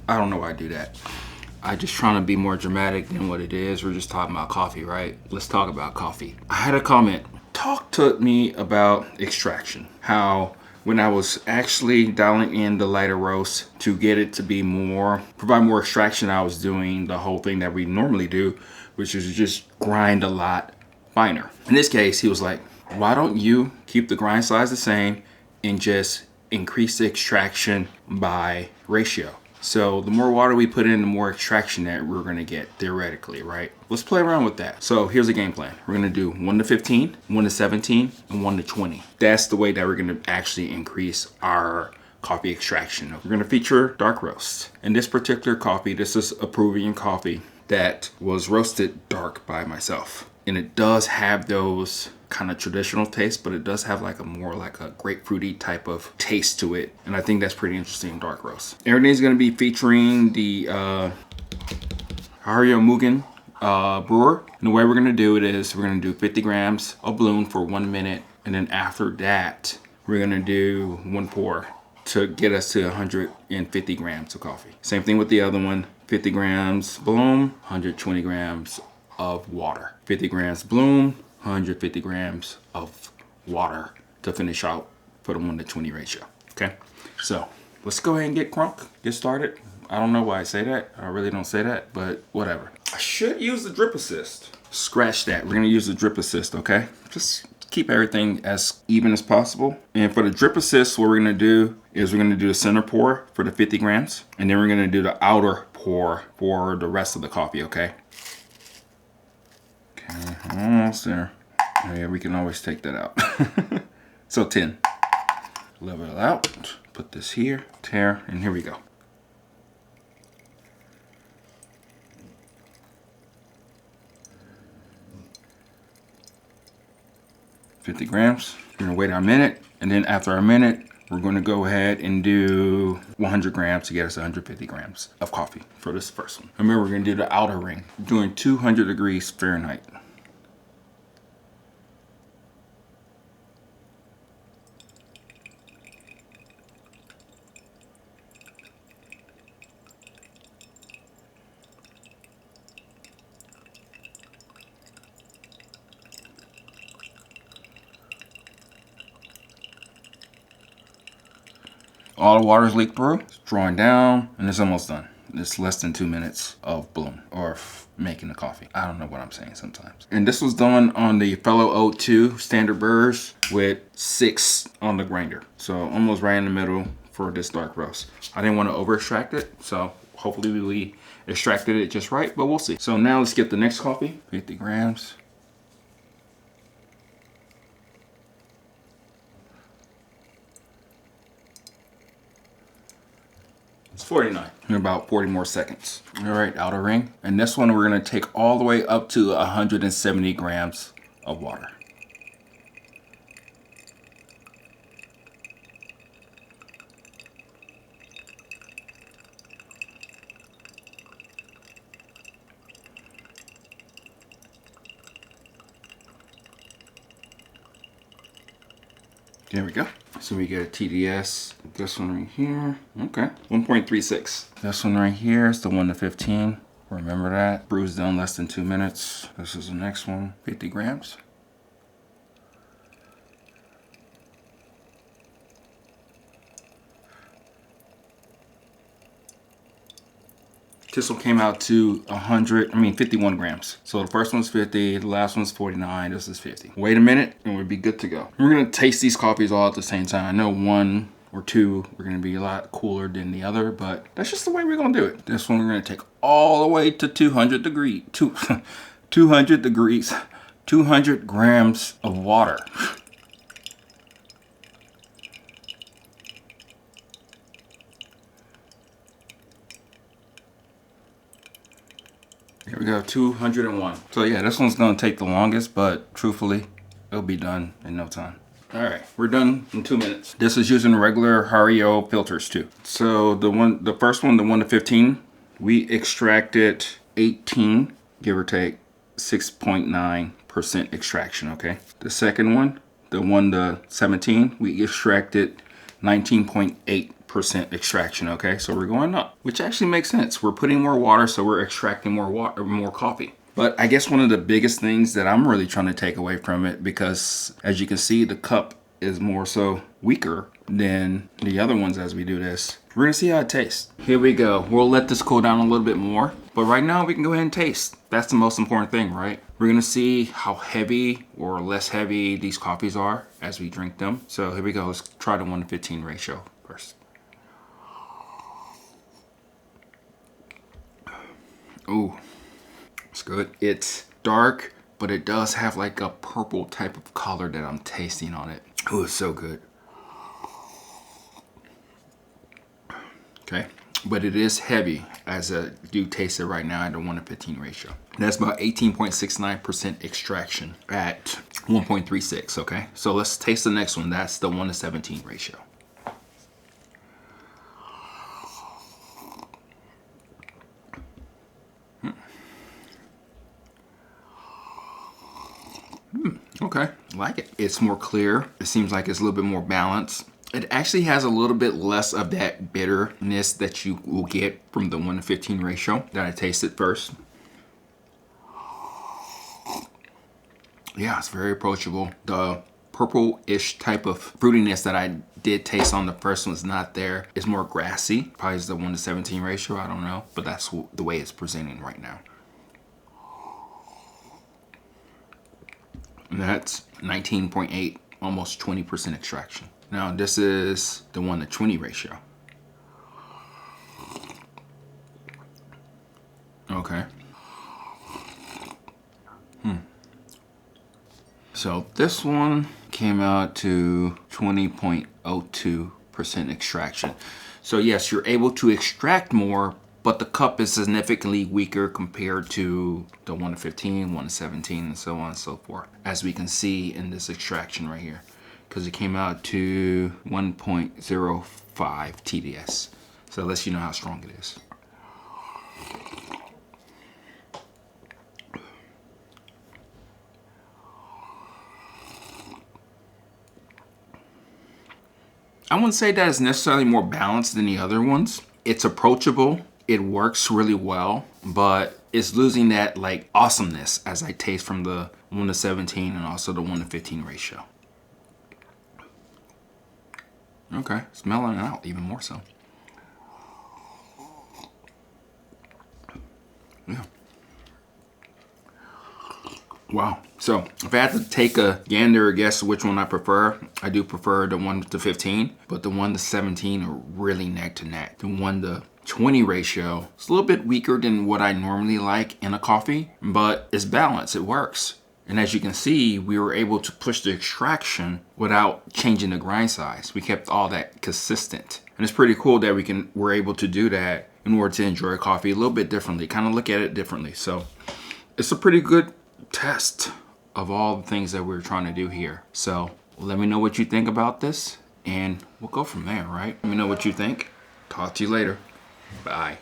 I don't know why I do that. I just trying to be more dramatic than what it is. We're just talking about coffee, right? Let's talk about coffee. I had a comment. Talk to me about extraction. How when I was actually dialing in the lighter roast to get it to be more, provide more extraction, I was doing the whole thing that we normally do, which is just grind a lot finer. In this case, he was like, why don't you keep the grind size the same and just increase the extraction by ratio? So the more water we put in, the more extraction that we're gonna get, theoretically, right? Let's play around with that. So here's a game plan. We're gonna do 1 to 15, 1 to 17, and 1 to 20. That's the way that we're gonna actually increase our coffee extraction. We're gonna feature dark roast. In this particular coffee, this is a Peruvian coffee that was roasted dark by myself. And it does have those kind of traditional taste, but it does have like a more like a grapefruity type of taste to it. And I think that's pretty interesting in dark roast. Everything's gonna be featuring the Hario Mugen brewer. And the way we're gonna do it is we're gonna do 50 grams of bloom for 1 minute. And then after that, we're gonna do 1 pour to get us to 150 grams of coffee. Same thing with the other one, 50 grams bloom, 120 grams of water. 50 grams bloom, 150 grams of water to finish out for the 1 to 20 ratio. Okay, so let's go ahead and get crunk, get started. I don't know why I say that. I really don't say that, but whatever. I should use the drip assist. Scratch that. We're gonna use the drip assist, okay? Just keep everything as even as possible. And for the drip assist, what we're gonna do is we're gonna do the center pour for the 50 grams, and then we're gonna do the outer pour for the rest of the coffee, okay? Okay, almost there. Oh yeah, we can always take that out. So 10. Level it out. Put this here, tear, and here we go. $50 grams. We're gonna wait a minute, and then after a minute, we're gonna go ahead and do 100 grams to get us 150 grams of coffee for this first one. Remember, we're gonna do the outer ring, doing 200 degrees Fahrenheit. All the water's leaked through, it's drawing down, and it's almost done. It's less than 2 minutes of bloom or making the coffee. I don't know what I'm saying sometimes. And this was done on the Fellow O2 standard burrs with 6 on the grinder. So almost right in the middle for this dark roast. I didn't want to over extract it, so hopefully we extracted it just right, but we'll see. So now let's get the next coffee, 50 grams. It's 49 in about 40 more seconds. All right, outer ring. And this one we're gonna take all the way up to 170 grams of water. There we go. So we get a TDS. This one right here. Okay. 1.36. This one right here is the 1 to 15. Remember that. Brew's done less than 2 minutes. This is the next one. 50 grams. This one came out to 51 grams. So the first one's 50, the last one's 49, this is 50. Wait a minute and we'll be good to go. We're gonna taste these coffees all at the same time. I know 1 or 2 are gonna be a lot cooler than the other, but that's just the way we're gonna do it. This one we're gonna take all the way to 200 degrees, 200 degrees, 200 grams of water. Here we go, 201. So yeah, this one's gonna take the longest, but truthfully, it'll be done in no time. All right, we're done in 2 minutes. This is using regular Hario filters too. So the first one, the 1 to 15, we extracted 18, give or take 6.9% extraction, okay? The second one, the 1 to 17, we extracted 19.8%. percent extraction, okay? So we're going up, which actually makes sense. We're putting more water, so we're extracting more water, more coffee. But I guess one of the biggest things that I'm really trying to take away from it, because as you can see, the cup is more so weaker than the other ones as we do this. We're gonna see how it tastes. Here we go. We'll let this cool down a little bit more, but right now we can go ahead and taste. That's the most important thing, right? We're gonna see how heavy or less heavy these coffees are as we drink them. So here we go. Let's try the 1:15 ratio first. Ooh, it's good. It's dark, but it does have like a purple type of color that I'm tasting on it. Oh, it's so good. Okay, but it is heavy as I do taste it right now at a 1:15 ratio. That's about 18.69% extraction at 1.36, okay? So let's taste the next one. That's the 1:17 ratio. Okay, I like it. It's more clear. It seems like it's a little bit more balanced. It actually has a little bit less of that bitterness that you will get from the 1:15 ratio that I tasted first. Yeah, it's very approachable. The purple-ish type of fruitiness that I did taste on the first one is not there. It's more grassy. Probably is the 1:17 ratio, I don't know. But that's the way it's presenting right now. And that's 19.8, almost 20% extraction. Now this is the 1:20 ratio. Okay. So this one came out to 20.02% extraction. So yes, you're able to extract more, but the cup is significantly weaker compared to the 1:15, 1:17, and so on and so forth, as we can see in this extraction right here, because it came out to 1.05 TDS. So that lets you know how strong it is. I wouldn't say that it's necessarily more balanced than the other ones. It's approachable. It works really well, but it's losing that like awesomeness as I taste from the 1:17 and also the 1:15 ratio. Okay, smelling it out even more so. Yeah. Wow. So if I had to take a gander or guess which one I prefer, I do prefer the 1:15, but the 1:17 are really neck to neck. The 1:20 ratio is a little bit weaker than what I normally like in a coffee, but it's balanced, it works. And as you can see, we were able to push the extraction without changing the grind size. We kept all that consistent. And it's pretty cool that we're able to do that in order to enjoy coffee a little bit differently, kind of look at it differently. So it's a pretty good test of all the things that we're trying to do here. So let me know what you think about this and we'll go from there, right? Let me know what you think. Talk to you later. Bye.